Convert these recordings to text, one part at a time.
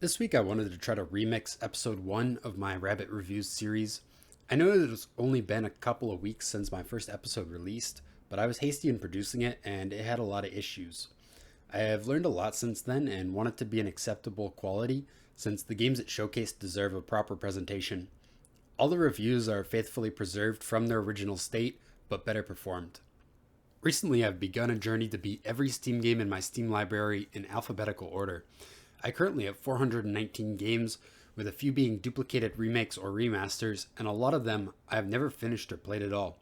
This week I wanted to try to remix episode 1 of my Rabbit Reviews series. I know that it's only been a couple of weeks since my first episode released, but I was hasty in producing it and it had a lot of issues. I have learned a lot since then and want it to be an acceptable quality since the games it showcased deserve a proper presentation. All the reviews are faithfully preserved from their original state, but better performed. Recently I've begun a journey to beat every Steam game in my Steam library in alphabetical order. I currently have 419 games, with a few being duplicated remakes or remasters, and a lot of them I have never finished or played at all.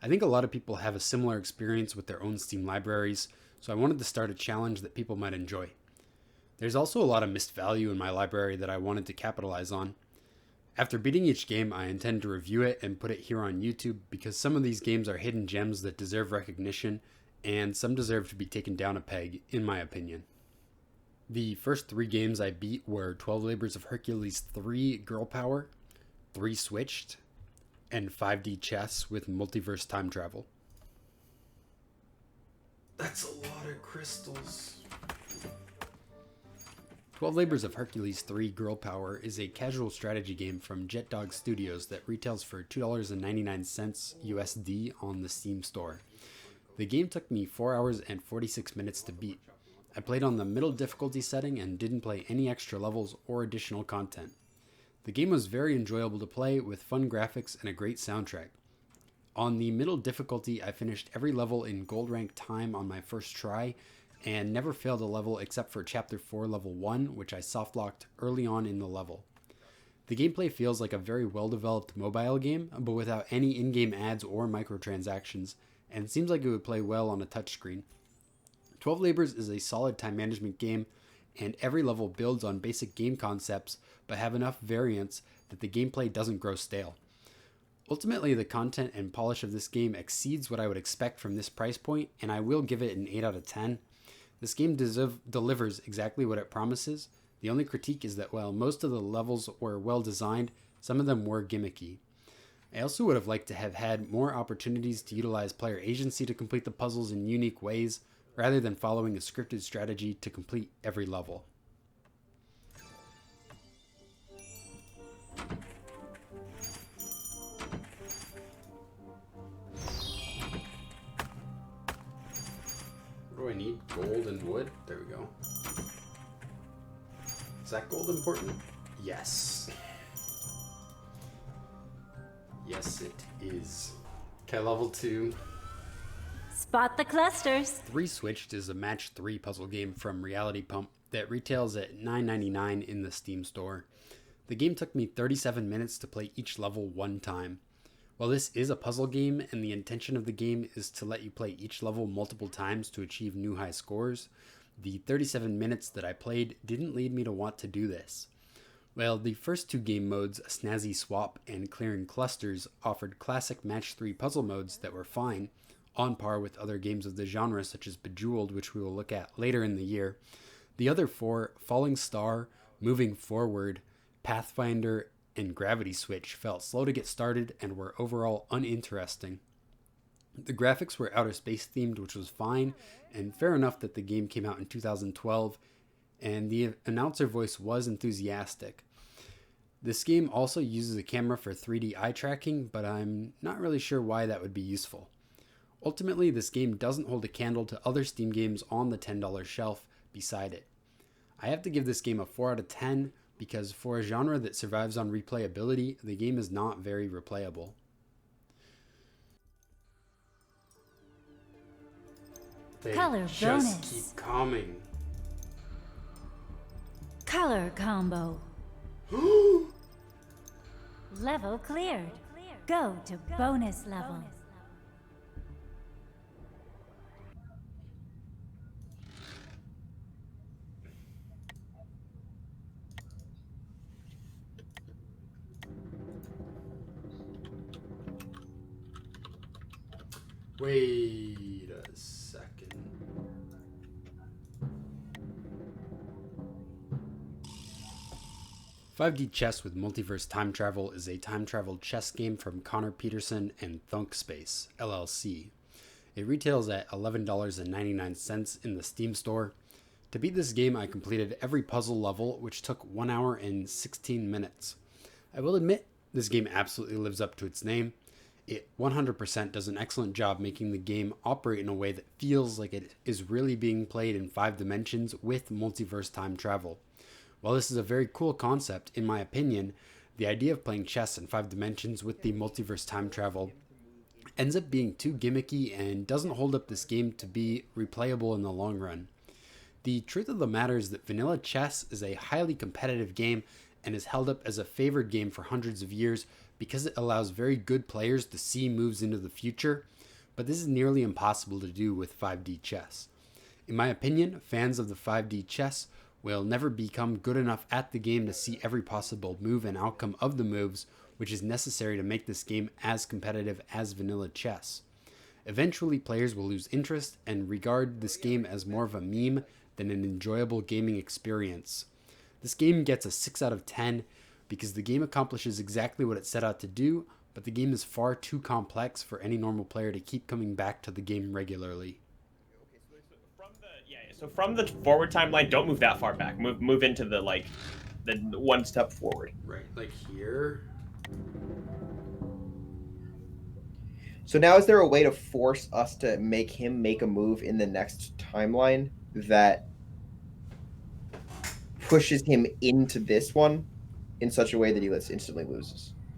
I think a lot of people have a similar experience with their own Steam libraries, so I wanted to start a challenge that people might enjoy. There's also a lot of missed value in my library that I wanted to capitalize on. After beating each game, I intend to review it and put it here on YouTube because some of these games are hidden gems that deserve recognition, and some deserve to be taken down a peg, in my opinion. The first 3 games I beat were 12 Labors of Hercules 3 Girl Power, 3 Switched, and 5D Chess with Multiverse Time Travel. That's a lot of crystals. 12 Labors of Hercules 3 Girl Power is a casual strategy game from Jet Dog Studios that retails for $2.99 USD on the Steam store. The game took me 4 hours and 46 minutes to beat. I played on the middle difficulty setting and didn't play any extra levels or additional content. The game was very enjoyable to play with fun graphics and a great soundtrack. On the middle difficulty, I finished every level in gold rank time on my first try and never failed a level except for Chapter 4 Level 1, which I softlocked early on in the level. The gameplay feels like a very well-developed mobile game, but without any in-game ads or microtransactions, and seems like it would play well on a touchscreen. 12 Labors is a solid time management game, and every level builds on basic game concepts but have enough variance that the gameplay doesn't grow stale. Ultimately, the content and polish of this game exceeds what I would expect from this price point, and I will give it an 8 out of 10. This game delivers exactly what it promises. The only critique is that while most of the levels were well designed, some of them were gimmicky. I also would have liked to have had more opportunities to utilize player agency to complete the puzzles in unique ways, rather than following a scripted strategy to complete every level. What do I need? Gold and wood? There we go. Is that gold important? Yes. Yes, it is. Okay, level 2. Spot the clusters. 3 Switched is a match 3 puzzle game from Reality Pump that retails at $9.99 in the Steam store. The game took me 37 minutes to play each level one time. While this is a puzzle game and the intention of the game is to let you play each level multiple times to achieve new high scores, the 37 minutes that I played didn't lead me to want to do this. While the first 2 game modes, Snazzy Swap and Clearing Clusters, offered classic match 3 puzzle modes that were fine, on par with other games of the genre such as Bejeweled, which we will look at later in the year, the other 4, Falling Star, Moving Forward, Pathfinder, and Gravity Switch, felt slow to get started and were overall uninteresting. The graphics were outer space themed, which was fine, and fair enough that the game came out in 2012, and the announcer voice was enthusiastic. This game also uses a camera for 3D eye tracking, but I'm not really sure why that would be useful. Ultimately, this game doesn't hold a candle to other Steam games on the $10 shelf beside it. I have to give this game a 4 out of 10 because for a genre that survives on replayability, the game is not very replayable. They Color just bonus. keep coming. Color combo. Level cleared. Go to bonus level. Wait a second. "5D Chess with Multiverse Time Travel" is a time travel chess game from Connor Peterson and Thunk Space, LLC. It retails at $11.99 in the Steam store. To beat this game, I completed every puzzle level, which took 1 hour and 16 minutes. I will admit, this game absolutely lives up to its name. It 100% does an excellent job making the game operate in a way that feels like it is really being played in 5 dimensions with multiverse time travel. While this is a very cool concept, in my opinion, the idea of playing chess in 5 dimensions with the multiverse time travel ends up being too gimmicky and doesn't hold up this game to be replayable in the long run. The truth of the matter is that vanilla chess is a highly competitive game and is held up as a favored game for hundreds of years because it allows very good players to see moves into the future, but this is nearly impossible to do with 5D chess. In my opinion, fans of the 5D chess will never become good enough at the game to see every possible move and outcome of the moves, which is necessary to make this game as competitive as vanilla chess. Eventually, players will lose interest and regard this game as more of a meme than an enjoyable gaming experience. This game gets a 6 out of 10 because the game accomplishes exactly what it set out to do, but the game is far too complex for any normal player to keep coming back to the game regularly. So from the forward timeline, don't move that far back. Move into the one step forward. Right, like here. So now is there a way to force us to make him make a move in the next timeline that pushes him into this one in such a way that he instantly loses?